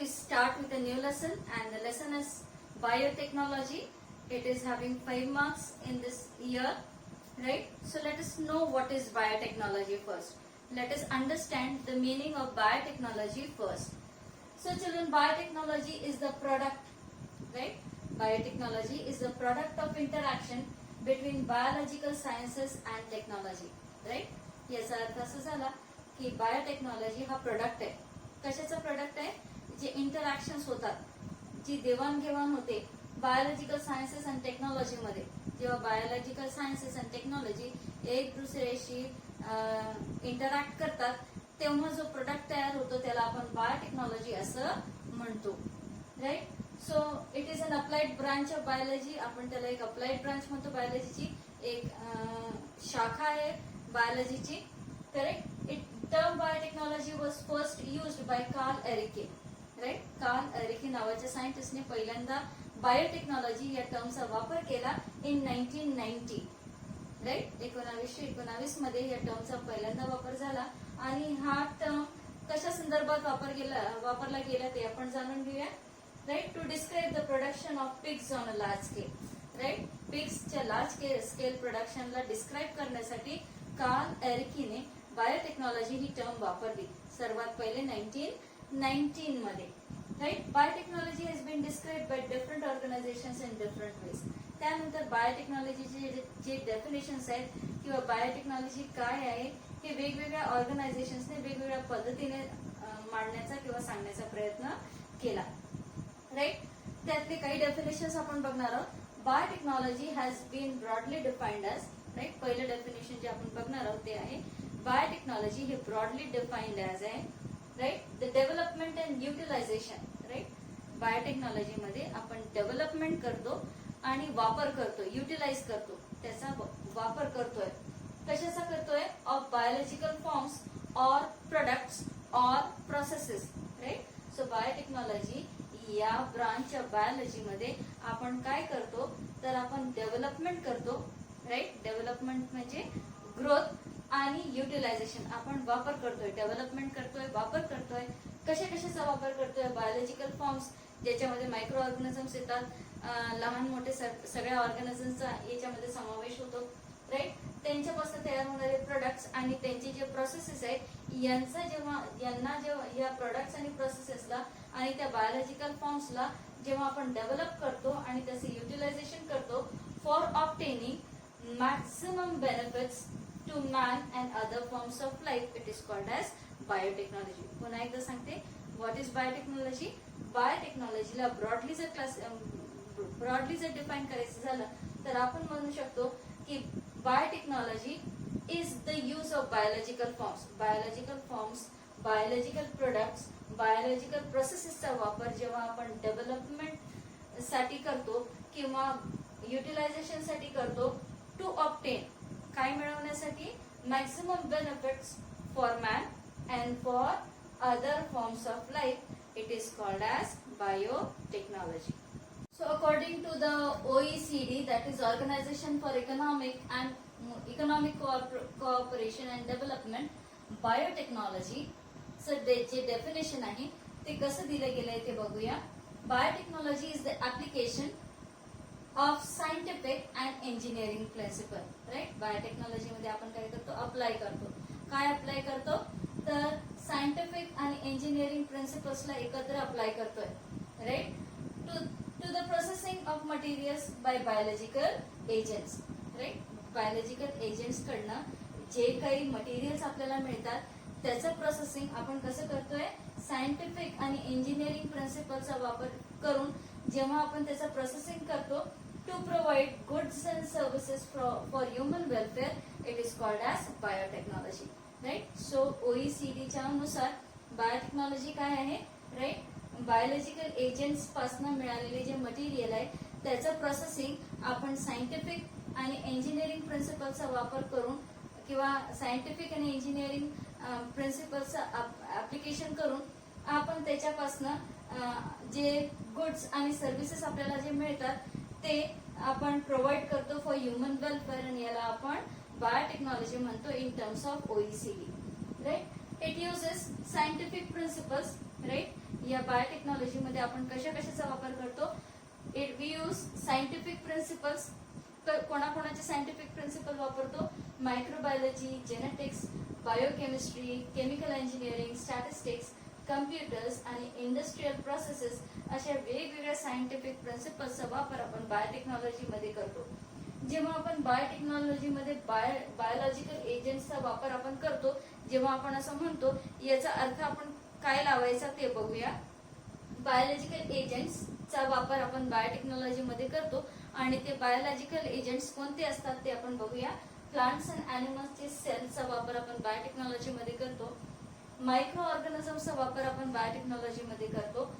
we start with a new lesson, and the lesson is biotechnology. It is having 5 marks in this year, right? So let us know what is biotechnology first. Let us understand the meaning of biotechnology first. So children, biotechnology is the product, right? Biotechnology is the product of interaction between biological sciences and technology, right? याचा अर्थ असा झाला की biotechnology हा product आहे. कशाचा product आहे? जे इंटरॅक्शन्स होतात, जी देवाणघेवाण होते बायोलॉजिकल सायन्सेस अँड टेक्नॉलॉजी मध्ये. जेव्हा बायोलॉजिकल सायन्सेस अँड टेक्नॉलॉजी एक दुसऱ्याशी इंटरॅक्ट करतात तेव्हा जो प्रोडक्ट तयार होतो त्याला आपण बायोटेक्नॉलॉजी असं म्हणतो, right? So it is an applied branch of biology. आपण त्याला एक अप्लाइड ब्रांच म्हणतो बायोलॉजीची, एक शाखा आहे बायोलॉजीची, correct? It term biotechnology was first used by Karl Ereky, right? Karl Ereky नावाच्या सायंटिस्टने पहिल्यांदा बायोटेक्नॉलॉजी या टर्मचा वापर केला इन 1990, राईट? 1919 मध्ये या टर्मचा पहिल्यांदा वापर झाला. आणि हा टर्म कशा संदर्भात वापरला गेला ते आपण जाणून घेऊया, right? To describe the production of pigs on a large scale, right? पिग्सच्या लार्ज स्केल प्रोडक्शनला डिस्क्राईब करण्यासाठी कार्ल एरिकेने बायोटेक्नॉलॉजी ही टर्म वापरली सर्वात पहिले 1919 मध्ये, right? Biotechnology has been describe by different organisations in different ways. त्यानंतर बायोटेक्नॉलॉजीचे जे डेफिनेशन्स आहेत किंवा बायोटेक्नॉलॉजी काय आहे हे वेगवेगळ्या ऑर्गनायझेशन्सने वेगवेगळ्या पद्धतीने मांडण्याचा किंवा सांगण्याचा प्रयत्न केला, राईट? त्यातले काही डेफिनेशन्स आपण बघणार आहोत. Biotechnology has been broadly defined as, right? पहिलं डेफिनेशन जे आपण बघणार आहोत ते आहे बायोटेक्नॉलॉजी हे ब्रॉडली डिफाइंड एज आहे, right? The development and utilisation, right? Biotechnology मध्ये आपण डेव्हलपमेंट करतो आणि वापर करतो, युटिलाइज करतो, त्याचा वापर करतोय. कशाचा करतोय? Of biological forms or products or processes, right? So biotechnology या ब्रांच ऑफ बायोलॉजी मध्ये आपण काय करतो तर आपण डेव्हलपमेंट करतो, राईट? डेव्हलपमेंट म्हणजे ग्रोथ आणि युटिलायझेशन. आपण वापर करतोय, डेव्हलपमेंट करतोय, वापर करतोय. कशाचा वापर करतोय? बायोलॉजिकल फॉर्म्स ज्याच्यामध्ये मायक्रो ऑर्गॅनिझम्स येतात, लहान मोठे सगळ्या ऑर्गॅनिझम्सचा याच्यामध्ये समावेश होतो, राईट? त्यांच्यापासून तयार होणारे प्रोडक्ट्स आणि त्यांचे जे प्रोसेसेस आहेत यांना जेव्हा या प्रोडक्ट्स आणि प्रोसेसेसला आणि त्या बायोलॉजिकल फॉर्म्सला जेव्हा आपण डेव्हलप करतो आणि त्याचे युटिलायझेशन करतो for obtaining maximum benefits to man and other forms of life, it is called as biotechnology. पुन्हा एकदा सांगते, व्हॉट इज बायोटेक्नॉलॉजी? बायोटेक्नॉलॉजीला ब्रॉडली जर डिफाईन करायचं झालं तर आपण म्हणू शकतो की biotechnology is the use of biological forms, biological products, biological प्रोसेसेसचा वापर जेव्हा आपण डेव्हलपमेंट साठी करतो किंवा युटिलायझेशन साठी करतो टू ऑब्टेन, काय मिळवण्यासाठी? Maximum benefits for man and for other forms of life, it is called as biotechnology. So according to the OECD, that is Organization for Economic Cooperation and Development, biotechnology चे जे definition आहे ते कसं दिलं गेलंय ते बघूया. Biotechnology is the application of scientific and engineering principle, right? Biotechnology मध्ये आपण काय करतो? अप्लाय करतो. काय अप्लाय करतो? तर सायंटिफिक आणि इंजिनिअरिंग प्रिन्सिपल्सला एकत्र अप्लाय करतोय, right? To the processing of materials by biological agents, right? Biological agents कडनं जे काही मटेरियल्स आपल्याला मिळतात त्याचं प्रोसेसिंग आपण कसं करतोय? सायंटिफिक आणि इंजिनिअरिंग प्रिन्सिपलचा वापर करून जेव्हा आपण त्याचं प्रोसेसिंग करतो to provide goods and services for human welfare, it is called as biotechnology, right? So ओईसीडीच्या नुसार बायोटेक्नॉलॉजी काय आहे, राईट? बायोलॉजिकल एजंट्स पासून मिळालेले जे मटेरियल आहे त्याचं प्रोसेसिंग आपण सायंटिफिक आणि इंजिनिअरिंग प्रिन्सिपलचा वापर करून किंवा सायंटिफिक आणि इंजिनिअरिंग प्रिन्सिपल्सचं ऍप्लिकेशन करून आपण त्याच्यापासनं जे गुड्स आणि सर्व्हिसेस आपल्याला जे मिळतात ते आपण प्रोव्हाइड करतो फॉर ह्युमन वेलफेअर, आणि याला आपण बायोटेक्नॉलॉजी म्हणतो in terms of OECD, right? It uses scientific principles right. या बायोटेक्नॉलॉजीमध्ये आपण कशाचा वापर करतो? We use scientific principles. कोणाकोणाचे सायंटिफिक प्रिन्सिपल वापरतो? Microbiology, genetics, biochemistry, chemical engineering, statistics, computers आणि इंडस्ट्रियल प्रोसेसेस अशा वेगवेगळ्या सायंटिफिक प्रिन्सिपल्सचा वापर आपण बायोटेक्नॉलॉजीमध्ये करतो. जेव्हा आपण बायोटेक्नॉलॉजीमध्ये बायोलॉजिकल एजंट्सचा वापर आपण करतो, जेव्हा आपण असं म्हणतो, याचा अर्थ आपण काय लावायचा ते बघूया. बायोलॉजिकल एजंट्सचा वापर आपण बायोटेक्नॉलॉजीमध्ये करतो आणि ते बायोलॉजिकल एजंट्स कोणते असतात ते आपण बघूया. प्लांट्स अँड ॲनिमल्सचे सेल्सचा वापर आपण बायोटेक्नॉलॉजीमध्ये करतो. मायक्रो ऑर्गॅनिझम्सचा वापर आपण बायोटेक्नॉलॉजीमध्ये करतो.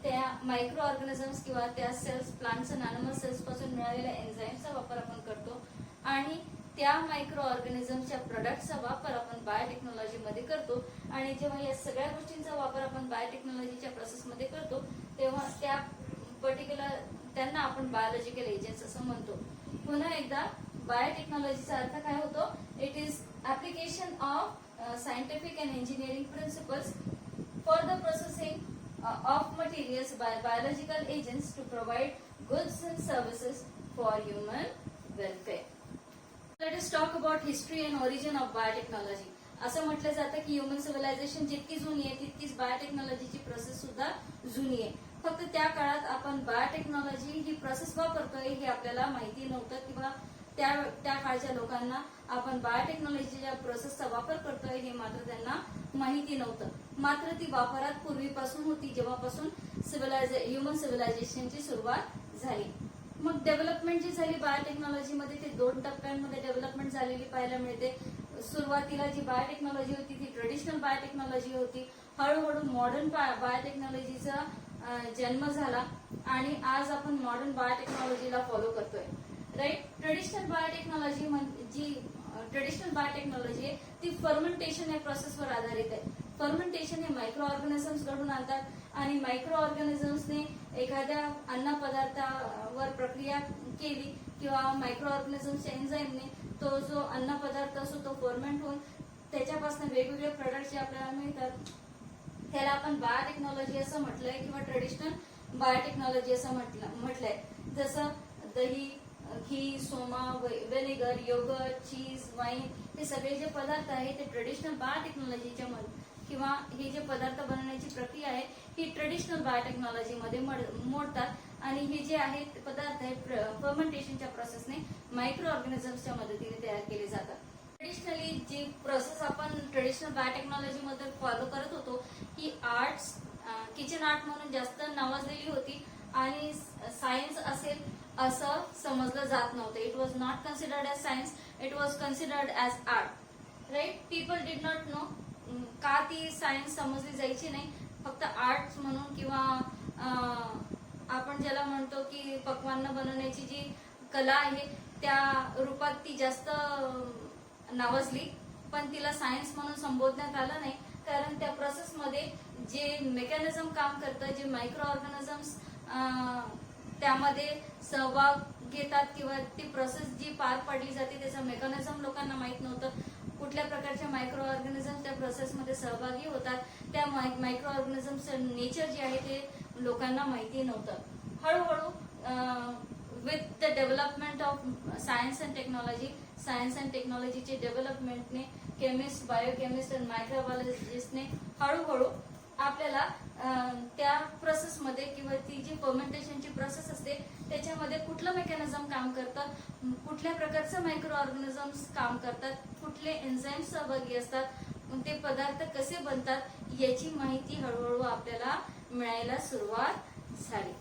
त्या मायक्रो ऑर्गॅनिझम्स किंवा त्या cells, plants and animal cells पासून मिळालेल्या एन्झाईम्सचा वापर आपण करतो आणि त्या मायक्रो ऑर्गॅनिझम्सच्या प्रोडक्टचा वापर आपण बायोटेक्नॉलॉजीमध्ये करतो. आणि जेव्हा या सगळ्या गोष्टींचा वापर आपण बायोटेक्नॉलॉजीच्या प्रोसेसमध्ये करतो तेव्हा त्या पर्टिक्युलर त्यांना आपण बायोलॉजिकल एजंट्स असं म्हणतो. पुन्हा एकदा बायोटेक्नॉलॉजीचा अर्थ काय होतो? It is application of scientific and engineering principles for the processing of materials by biological agents to provide goods and services for human welfare. Let us talk about history and origin of biotechnology. असं म्हटलं जातं की human civilisation जितकी जुनी आहे तितकीच बायोटेक्नॉलॉजीची process सुद्धा जुनी आहे. फक्त त्या काळात आपण बायोटेक्नॉलॉजी ही प्रोसेस वापरतोय हे आपल्याला माहिती नव्हतं किंवा त्या काळच्या लोकांना आपण बायोटेक्नॉलॉजीच्या प्रोसेसचा वापर करतोय हे मात्र त्यांना माहिती नव्हतं. मात्र ती वापरात पूर्वीपासून होती, जेव्हापासून ह्युमन सिव्हिलायझेशनची सुरुवात झाली. मग डेव्हलपमेंट जी झाली बायोटेक्नॉलॉजीमध्ये ते 2 टप्प्यांमध्ये डेव्हलपमेंट झालेली पाहायला मिळते. सुरुवातीला जी बायोटेक्नॉलॉजी होती ती ट्रेडिशनल बायोटेक्नॉलॉजी होती. हळूहळू मॉडर्न बायोटेक्नॉलॉजीचा जन्म झाला आणि आज आपण मॉडर्न बायोटेक्नॉलॉजीला फॉलो करतोय. राईट. ट्रेडिशनल बायोटेक्नॉलॉजी आहे ती फर्मेंटेशन या प्रोसेसवर आधारित आहे. फर्मेंटेशन हे मायक्रो ऑर्गॅनिझम्स घडून आणतात आणि मायक्रो ऑर्गॅनिझम्सने एखाद्या अन्न पदार्थावर प्रक्रिया केली किंवा मायक्रो ऑर्गॅनिझम्सच्या एन्झाईमने तो जो अन्न पदार्थ असतो तो फर्मेंट होऊन त्याच्यापासून वेगवेगळे प्रोडक्ट्स जे आपल्याला मिळतात त्याला आपण बायोटेक्नॉलॉजी असं म्हटलंय किंवा ट्रेडिशनल बायोटेक्नॉलॉजी असं म्हटलंय. जसं दही, घी, सोमा, व्हिनेगर, योगर्ट, चीज, वाईन हे सगळे जे पदार्थ आहेत ते ट्रेडिशनल बायोटेक्नॉलॉजीच्या किंवा हे जे पदार्थ बनवण्याची प्रक्रिया आहे ही ट्रेडिशनल बायोटेक्नॉलॉजीमध्ये मोडतात आणि हे जे आहेत पदार्थ आहेत फर्मेंटेशनच्या प्रोसेसने मायक्रो ऑर्गॅनिझम्सच्या मदतीने तयार केले जातात. ट्रेडिशनली जी प्रोसेस आपण ट्रेडिशनल बायोटेक्नॉलॉजीमध्ये फॉलो करत होतो ही आर्ट्स, किचन आर्ट म्हणून जास्त नावाजलेली होती आणि सायन्स असेल असं समजलं जात नव्हतं. It was not considered as science, it was considered as art. Right. People did not know का ती सायन्स समजली जायची नाही. फक्त आर्ट म्हणून किंवा आपण ज्याला म्हणतो की पक्वान्न बनवण्याची जी कला आहे त्या रूपात ती जास्त नावाजली, पण तिला सायन्स म्हणून संबोधण्यात आलं नाही. कारण त्या प्रोसेसमध्ये जे मेकॅनिझम काम करतं, जे मायक्रो ऑर्गॅनिझम्स त्यामध्ये सहभाग घेतात किंवा ती प्रोसेस जी पार पडली जाते त्याचं मेकॅनिझम लोकांना माहित नव्हतं. कुठल्या प्रकारच्या मायक्रो ऑर्गॅनिझम्स त्या प्रोसेसमध्ये सहभागी होतात, त्या मायक्रो ऑर्गॅनिझम्सचं नेचर जे आहे ते लोकांना माहिती नव्हतं. हळूहळू with the development of science and टेक्नॉलॉजीचे डेव्हलपमेंटने केमिस्ट, बायोकेमिस्ट आणि मायक्रोबायोलॉजिस्टने हळूहळू आपल्याला त्या प्रोसेसमध्ये किंवा ती जी फर्मेंटेशनची प्रोसेस असते त्याच्यामध्ये कुठलं मेकॅनिझम काम करतं, कुठल्या प्रकारचं मायक्रो ऑर्गॅनिझम्स काम करतात, कुठले एन्झाईम्स सहभागी असतात, ते पदार्थ कसे बनतात याची माहिती हळूहळू आपल्याला मिळायला सुरुवात झाली.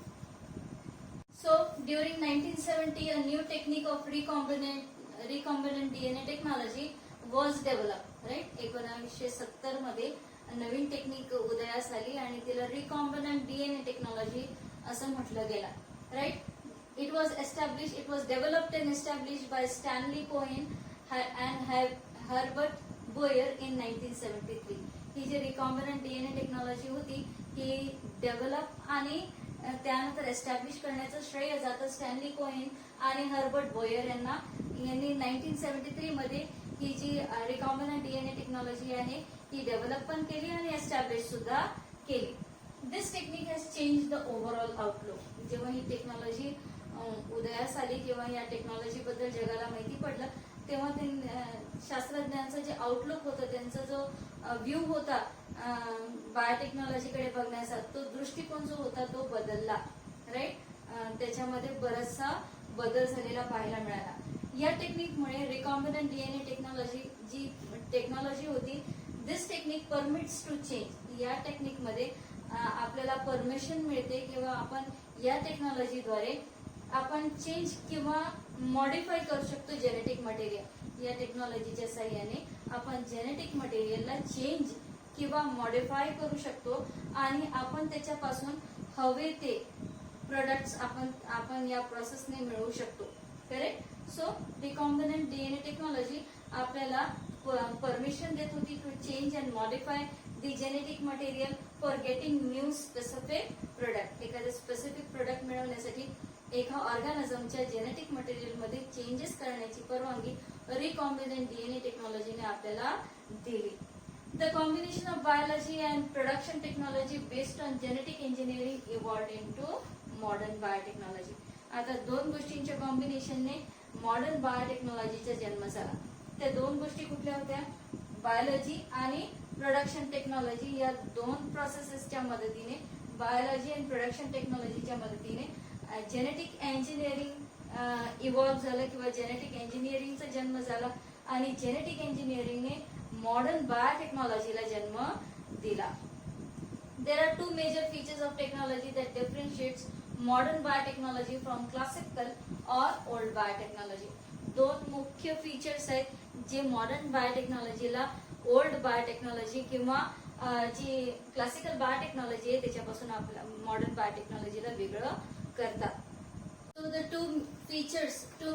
So during 1970 a new technique of recombinant DNA technology was developed. Right. 1970 मध्ये नवीन टेक्निक उदयास आली आणि तिला रिकॉम्बिनंट डीएनए टेक्नॉलॉजी असं म्हटलं गेलं. Right. It was developed and established by Stanley Cohen and Herbert Boyer in 1973. ही जी रिकॉम्बिनंट डीएनए टेक्नॉलॉजी होती ही डेव्हलप आणि त्यानंतर एस्टॅब्लिश करण्याचं श्रेय जातं स्टॅनली कोहेन आणि हर्बर्ट बोयर यांनी 1973 मध्ये ही जी रिकॉम्बिनंट डीएनए टेक्नॉलॉजी आहे ही डेव्हलप पण केली आणि एस्टॅब्लिश सुद्धा केली. This technique has change the overall outlook. जेव्हा ही टेक्नॉलॉजी उदयास आली किंवा या टेक्नॉलॉजी बद्दल जगाला माहिती पडलं तेव्हा ते शास्त्रज्ञांचं जे आउटलुक होतं, त्यांचा जो व्ह्यू होता बायोटेक्नॉलॉजीकडे बघण्याचा, तो दृष्टिकोन जो होता तो बदलला. राईट. त्याच्यामध्ये बराचसा बदल झालेला पाहायला मिळाला. या टेक्निकमुळे रिकॉम्बिनंट डीएनए टेक्नॉलॉजी जी टेक्नॉलॉजी होती, दिस टेक्निक परमिट्स टू चेंज. या टेक्निकमध्ये आपल्याला परमिशन मिळते किंवा आपण या टेक्नॉलॉजीद्वारे आपण चेंज किंवा मॉडिफाय करू शकतो जेनेटिक मटेरियल. या टेक्नॉलॉजीच्या साह्याने आपण जेनेटिक मटेरियलला चेंज किंवा मॉडिफाय करू शकतो आणि आपण त्याच्यापासून हवे ते प्रोडक्ट्स आपण या प्रोसेसने मिळवू शकतो. Correct. So recombinant DNA technology आपल्याला परमिशन देत होती to change and modify the genetic material for getting new specific product. एखादं स्पेसिफिक प्रोडक्ट मिळवण्यासाठी एका ऑर्गॅनिझमच्या जेनेटिक मटेरियलमध्ये चेंजेस करण्याची परवानगी रिकॉम्बिनंट डीएनए टेक्नॉलॉजीने आपल्याला दिली. The combination of biology and production technology based on genetic engineering evolved into modern biotechnology. आता दोन गोष्टींच्या कॉम्बिनेशनने मॉडर्न बायोटेक्नॉलॉजीचा जन्म झाला. त्या दोन गोष्टी कुठल्या होत्या? बायोलॉजी आणि प्रोडक्शन टेक्नॉलॉजी. या दोन प्रोसेसेसच्या मदतीने, बायोलॉजी आणि प्रोडक्शन टेक्नॉलॉजीच्या मदतीने जेनेटिक इंजिनिअरिंग इव्हॉल्व्ह झालं किंवा जेनेटिक इंजिनिअरिंगचा जन्म झाला आणि जेनेटिक इंजिनिअरिंगने मॉडर्न बायोटेक्नॉलॉजीला जन्म दिला. There are two major features of technology that differentiates modern biotechnology from classical or old biotechnology. दोन मुख्य फीचर्स आहेत जे मॉडर्न बायोटेक्नॉलॉजीला ओल्ड बायोटेक्नॉलॉजी किंवा जी क्लासिकल बायोटेक्नॉलॉजी आहे त्याच्यापासून आपल्या मॉडर्न बायोटेक्नॉलॉजीला वेगळं करतात. So the two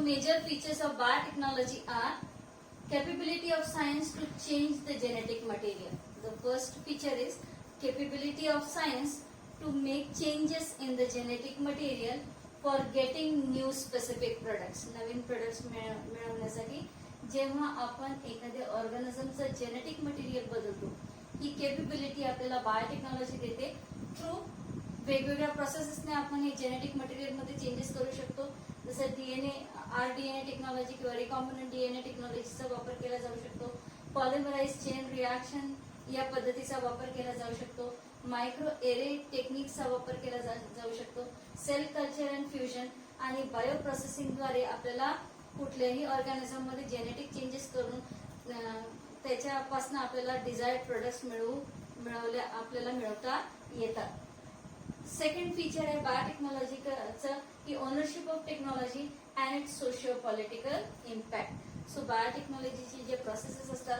major features of biotechnology are capability of science to change the genetic material. The first feature is capability of science to make changes in the genetic material for getting new specific products. Naveen products मिळवण्यासाठी जेव्हा आपण एखाद्या ऑर्गॅनिझमचं genetic material बदलतो, ही capability आपल्याला biotechnology देते. Through वेगवेगळ्या प्रोसेसेसने आपण हे जेनेटिक मटेरियल मध्ये चेंजेस करू शकतो. जसं डीएनए, आरडीएनए टेक्नॉलॉजी किंवा रिकॉम्बिनंट डीएनए टेक्नॉलॉजीचा वापर केला जाऊ शकतो. पॉलिमराइज चेन रिॲक्शन या पद्धतीचा वापर केला जाऊ शकतो. मायक्रो एरे टेक्निकचा वापर केला जाऊ शकतो. सेल कल्चर अँड फ्युजन आणि बायो प्रोसेसिंगद्वारे आपल्याला कुठल्याही ऑर्गॅनिझम मध्ये जेनेटिक चेंजेस करून त्याच्यापासून आपल्याला डिझायर्ड प्रोडक्ट्स आपल्याला मिळवता येतात. सेकंड फीचर आहे बायोटेक्नॉलॉजीचं की ownership of technology and its socio political impact. So बायोटेक्नॉलॉजीचे जे प्रोसेसेस असतात,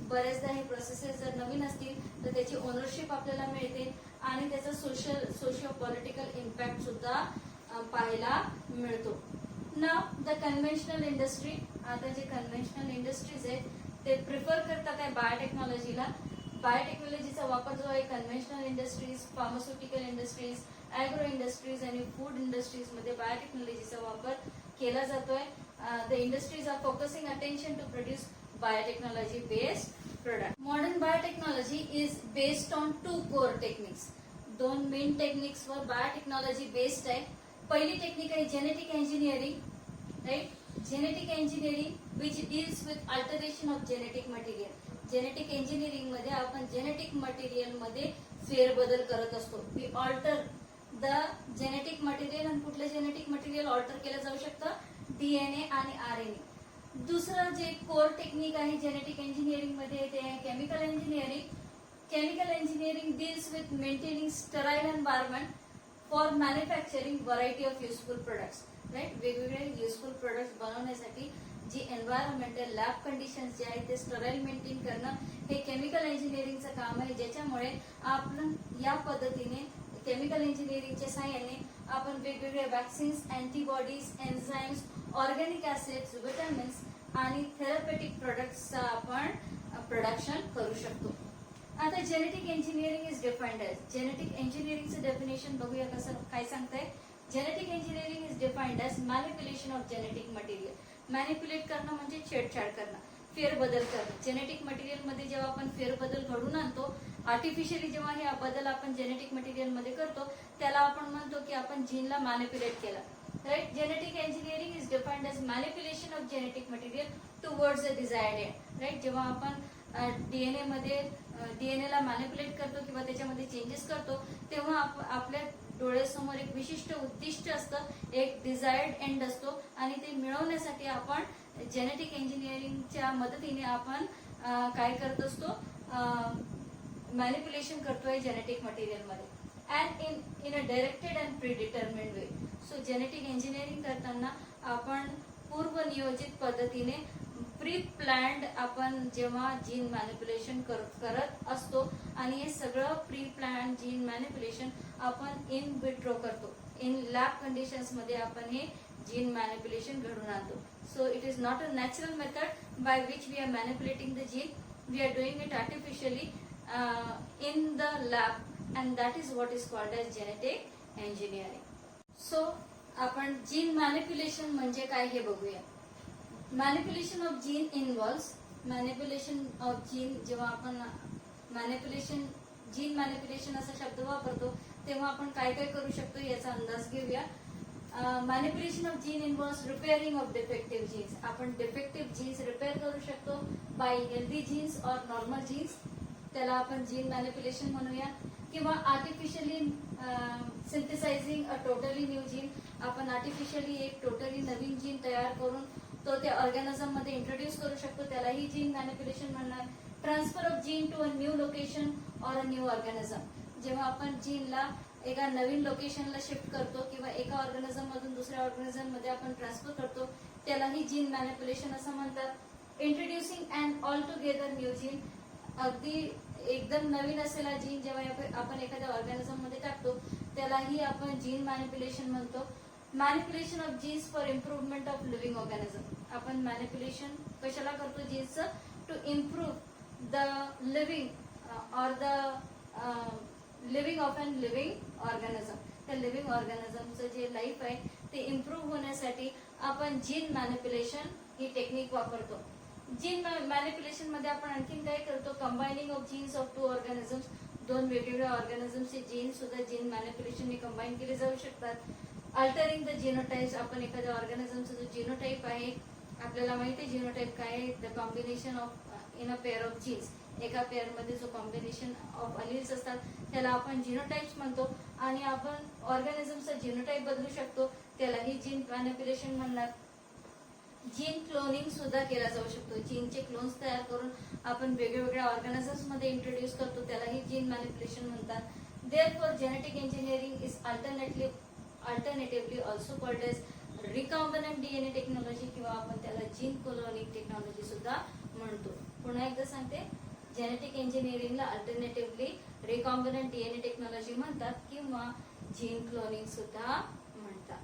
बरेचदा हे प्रोसेसेस जर नवीन असतील तर त्याची ओनरशिप आपल्याला मिळते आणि त्याचा सोशिओ पॉलिटिकल इम्पॅक्ट सुद्धा पाहायला मिळतो. नाव द कन्व्हेन्शनल इंडस्ट्री. आता जे कन्व्हेन्शनल इंडस्ट्रीज आहेत ते प्रिफर करतात आहे बायोटेक्नॉलॉजीला. बायोटेक्नॉलॉजीचा वापर जो आहे conventional industries, pharmaceutical industries, agro industries आणि फूड इंडस्ट्रीज मध्ये बायोटेक्नॉलॉजीचा वापर केला जातोय. The industries are focusing attention to produce biotechnology based product. Modern biotechnology is based on two core techniques. दोन मेन टेक्निक्स वर बायोटेक्नॉलॉजी बेस्ड आहे. पहिली टेक्निक आहे genetic engineering. Right. Genetic engineering which deals with alteration of genetic material. Genetic engineering मध्ये आपण genetic material मध्ये फेरबदल करत असतो. We alter the genetic material. आणि कुठलं जेनेटिक मटेरियल ऑल्टर केलं जाऊ शकतं? डीएनए आणि आरएनए. दुसरं जे कोर टेक्निक आहे जेनेटिक इंजिनिअरिंग मध्ये ते आहे chemical engineering. Chemical engineering deals with maintaining sterile environment for manufacturing variety of useful products. Right. वेगवेगळे युजफुल प्रोडक्ट्स बनवण्यासाठी जी एन्व्हायरमेंटल लॅब कंडिशन्स जे आहेत ते स्टराईल मेंटेन करणं हे केमिकल इंजिनिअरिंगचं काम आहे. ज्याच्यामुळे आपण या पद्धतीने केमिकल इंजिनिअरिंगच्या साहाय्याने आपण वेगवेगळे vaccines, antibodies, enzymes, organic acids, vitamins आणि थेरपेटिक प्रोडक्ट्सचा आपण प्रोडक्शन करू शकतो. आता genetic engineering is defined as. Genetic इंजिनिअरिंगचं डेफिनेशन बघूया कसं काय सांगताय. Genetic engineering is defined as manipulation of genetic material. Manipulate करणं म्हणजे छेडछाड करणं, फेरबदल करणं. जेनेटिक मटेरियल मध्ये जेव्हा आपण फेरबदल घडून आणतो आर्टिफिशियली जेव्हा हे बदल आपण जेनेटिक मटेरियल मध्ये करतो त्याला आपण म्हणतो की आपण जीनला मॅनिप्युलेट केलं. Right. Genetic engineering is defined as manipulation of genetic material towards a desired end. Right. जेव्हा आपण डीएनए मध्ये डीएनए ला मॅनिप्युलेट करतो किंवा त्याच्यामध्ये चेंजेस करतो तेव्हा आपल्या डोळ्यासमोर एक विशिष्ट उद्दिष्ट असतं, एक डिझायर्ड एंड असतो आणि ते मिळवण्यासाठी आपण जेनेटिक इंजिनिअरिंगच्या मदतीने आपण काय करत असतो, मॅनिप्युलेशन करतोय जेनेटिक मटेरियल मध्ये and in a directed and predetermined way. So genetic engineering करताना आपण पूर्वनियोजित पद्धतीने प्री प्लॅन्ड आपण जेव्हा जीन मॅनिप्युलेशन करत असतो आणि हे सगळं प्री प्लॅन्ड जीन मॅनिप्युलेशन आपण इन विट्रो करतो. इन लॅब कंडिशन्स मध्ये आपण हे जीन मॅनिप्युलेशन घडून आणतो. So it is not a natural method by which we are manipulating the gene. We are doing it artificially in the lab and that is what is called as genetic engineering. So आपण gene manipulation म्हणजे काय हे बघूया. Manipulation of gene involves manipulation of gene. जेव्हा आपण gene manipulation असा शब्द वापरतो तेव्हा आपण काय काय करू शकतो याचा अंदाज घेऊया. Manipulation of gene involves repairing of defective genes. आपण डिफेक्टिव्ह जीन्स रिपेअर करू शकतो by healthy genes or normal genes, त्याला आपण जीन मॅनिप्युलेशन म्हणूया. किंवा artificially synthesising a totally new gene. आपण आर्टिफिशियली एक टोटली नवीन जीन तयार करून तो त्या ऑर्गॅनिझम मध्ये इंट्रोड्यूस करू शकतो, त्यालाही जीन मॅनिप्युलेशन म्हणणार. Transfer of gene to a new location or a new organism. जेव्हा आपण जीनला एका नवीन लोकेशनला शिफ्ट करतो किंवा एका ऑर्गॅनिझम मधून दुसऱ्या ऑर्गॅनिझम मध्ये आपण ट्रान्सफर करतो त्यालाही जीन मॅनिप्युलेशन असं म्हणतात. Introducing and all together new gene. अगदी एकदम नवीन असलेला जीन जेव्हा आपण एखाद्या ऑर्गॅनिझम मध्ये टाकतो त्यालाही आपण जीन मॅनिप्युलेशन म्हणतो. Manipulation of genes for improvement of living organism. आपण मॅनिप्युलेशन कशाला करतो जीन्सचं, to improve the living or the living of an living organism. त्या लिव्हिंग ऑर्गॅनिझमचं जे लाईफ आहे ते इम्प्रूव्ह होण्यासाठी आपण जीन मॅनिप्युलेशन ही टेक्निक वापरतो. जीन मॅनिप्युलेशन मध्ये आपण आणखीन काय करतो, combining of genes of two organisms. दोन वेगवेगळ्या ऑर्गॅनिझमचे जीन सुद्धा जीन मॅनिप्युलेशनने कंबाईन केले जाऊ शकतात. Altering the genotypes. आपण एखाद्या ऑर्गॅनिझमचा जो जीनोटाइप आहे आपल्याला माहिती आहे जीनोटाइप काय आहे, the combination of in a pair of genes. एका पेअर मध्ये जो कॉम्बिनेशन ऑफ अलिल्स असतात त्याला आपण जीनोटाइप्स म्हणतो आणि आपण ऑर्गॅनिझमचा जीनोटाइप बदलू शकतो त्यालाही जीन मॅनिप्युलेशन म्हणणार. जीन क्लोनिंग सुद्धा केला जाऊ शकतो. जीनचे क्लोन्स तयार करून आपण वेगवेगळ्या ऑर्गॅनिझम्स मध्ये इंट्रोड्यूस करतो त्यालाही जीन मॅनिप्युलेशन म्हणतात. Therefore genetic engineering is alternatively also called as recombinant DNA technology किंवा आपण त्याला जीन क्लोनिंग टेक्नॉलॉजी सुद्धा म्हणतो. पुन्हा एकदा सांगते, जेनेटिक इंजिनिअरिंगला अल्टरनेटिव्हली रिकॉम्बिनंट डीएनए टेक्नॉलॉजी म्हणतात किंवा जीन क्लोनिंग सुद्धा म्हणतात.